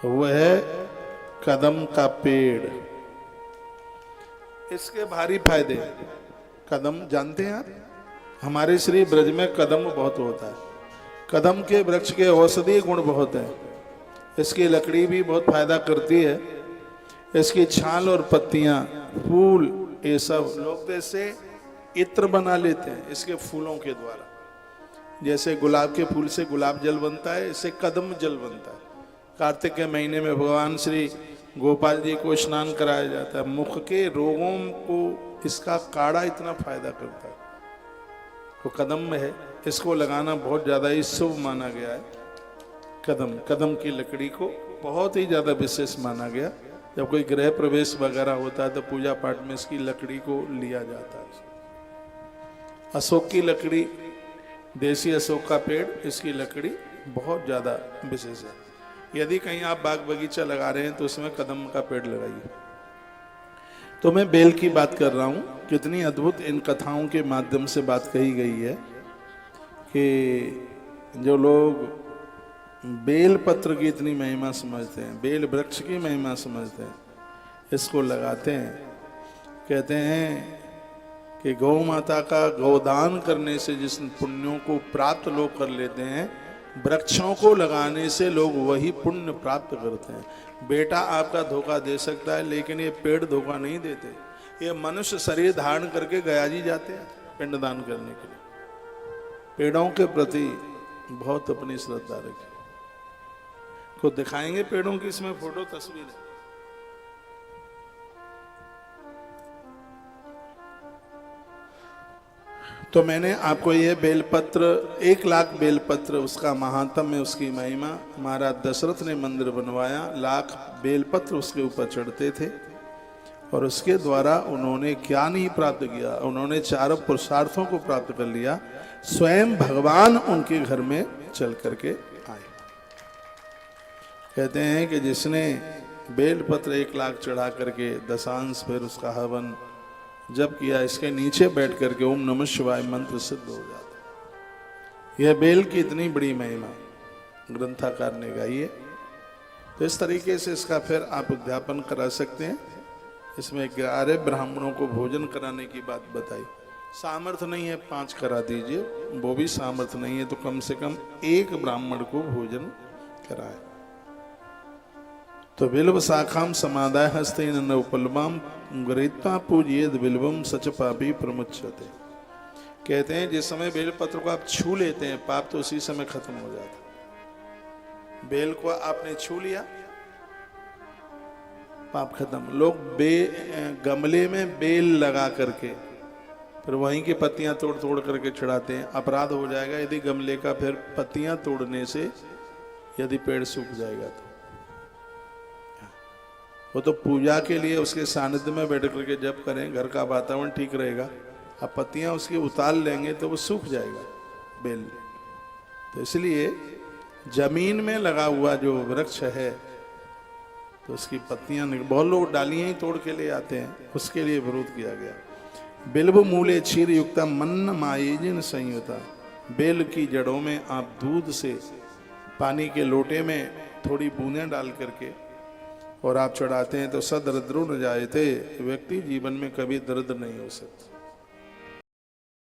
वो है कदम का पेड़। इसके भारी फायदे। कदम जानते हैं आप? हमारे श्री ब्रज में कदम बहुत होता है। कदम के वृक्ष के औषधीय गुण बहुत है। इसकी लकड़ी भी बहुत फायदा करती है। इसकी छाल और पत्तियां, फूल, ये सब लोग तो इससे इत्र बना लेते हैं इसके फूलों के द्वारा। जैसे गुलाब के फूल से गुलाब जल बनता है, इससे कदम जल बनता है। कार्तिक के महीने में भगवान श्री गोपाल जी को स्नान कराया जाता है। मुख के रोगों को इसका काढ़ा इतना फायदा करता है। तो कदम में है, इसको लगाना बहुत ज्यादा ही शुभ माना गया है। कदम की लकड़ी को बहुत ही ज्यादा विशेष माना गया। जब कोई गृह प्रवेश वगैरह होता है तो पूजा पाठ में इसकी लकड़ी को लिया जाता है। अशोक की लकड़ी, देसी अशोक का पेड़, इसकी लकड़ी बहुत ज्यादा विशेष है। यदि कहीं आप बाग बगीचा लगा रहे हैं तो उसमें कदम का पेड़ लगाइए। तो मैं बेल की बात कर रहा हूं। कितनी अद्भुत इन कथाओं के माध्यम से बात कही गई है कि जो लोग बेल पत्र की इतनी महिमा समझते हैं, बेल वृक्ष की महिमा समझते हैं, इसको लगाते हैं। कहते हैं कि गौ माता का गोदान करने से जिस पुण्यों को प्राप्त लोग कर लेते हैं, वृक्षों को लगाने से लोग वही पुण्य प्राप्त करते हैं। बेटा आपका धोखा दे सकता है, लेकिन ये पेड़ धोखा नहीं देते। ये मनुष्य शरीर धारण करके गया जी जाते हैं पिंडदान करने के लिए। पेड़ों के प्रति बहुत अपनी श्रद्धा रखें। को दिखाएंगे पेड़ों की इसमें फोटो तस्वीर है। तो मैंने आपको ये बेलपत्र, 1,00,000 बेलपत्र, उसका महात्म्य, उसकी महिमा। महाराज दशरथ ने मंदिर बनवाया, 1,00,000 बेलपत्र उसके ऊपर चढ़ते थे और उसके द्वारा उन्होंने क्या नहीं प्राप्त किया, उन्होंने 4 पुरुषार्थों को प्राप्त कर लिया। स्वयं भगवान उनके घर में चल करके आए। कहते हैं कि जिसने बेलपत्र 1,00,000 चढ़ा करके दशांश फिर उसका हवन जब किया, इसके नीचे बैठ करके ओम नमः शिवाय मंत्र सिद्ध हो जाता। यह बेल की इतनी बड़ी महिमा ग्रंथकार ने गाई है। तो इस तरीके से इसका फिर आप उद्यापन करा सकते हैं। इसमें 11 ब्राह्मणों को भोजन कराने की बात बताई। सामर्थ्य नहीं है 5 करा दीजिए, वो भी सामर्थ्य नहीं है तो कम से कम 1 ब्राह्मण को भोजन कराए। तो बिल्व शाखाम समादाय हस्ते न उपलवाम गृहीत्वा पूजयेद बिल्वम सच पापी प्रमुच्यते। कहते हैं जिस समय बेल पत्र को आप छू लेते हैं, पाप तो उसी समय खत्म हो जाता है। बेल को आपने छू लिया, पाप खत्म। लोग गमले में बेल लगा करके फिर वहीं की पत्तियां तोड़ तोड़ करके चढ़ाते हैं। अपराध हो जाएगा यदि गमले का फिर पत्तियां तोड़ने से यदि पेड़ सूख जाएगा तो। वो तो पूजा के लिए उसके सानिध्य में बैठ करके जब करें, घर का वातावरण ठीक रहेगा। अब पत्तियां उसकी उतार लेंगे तो वो सूख जाएगा बेल। तो इसलिए जमीन में लगा हुआ जो वृक्ष है तो उसकी पत्तियां, बहुत लोग डालियां ही तोड़ के ले आते हैं, उसके लिए विरोध किया गया। बिल्व मूले क्षीर युक्ता मन्न मायेजिन संयुता। बेल की जड़ों में आप दूध से पानी के लोटे में थोड़ी बूंदें डाल करके और आप चढ़ाते हैं तो सदरिद्रो न जायते। व्यक्ति जीवन में कभी दर्द नहीं हो सकता।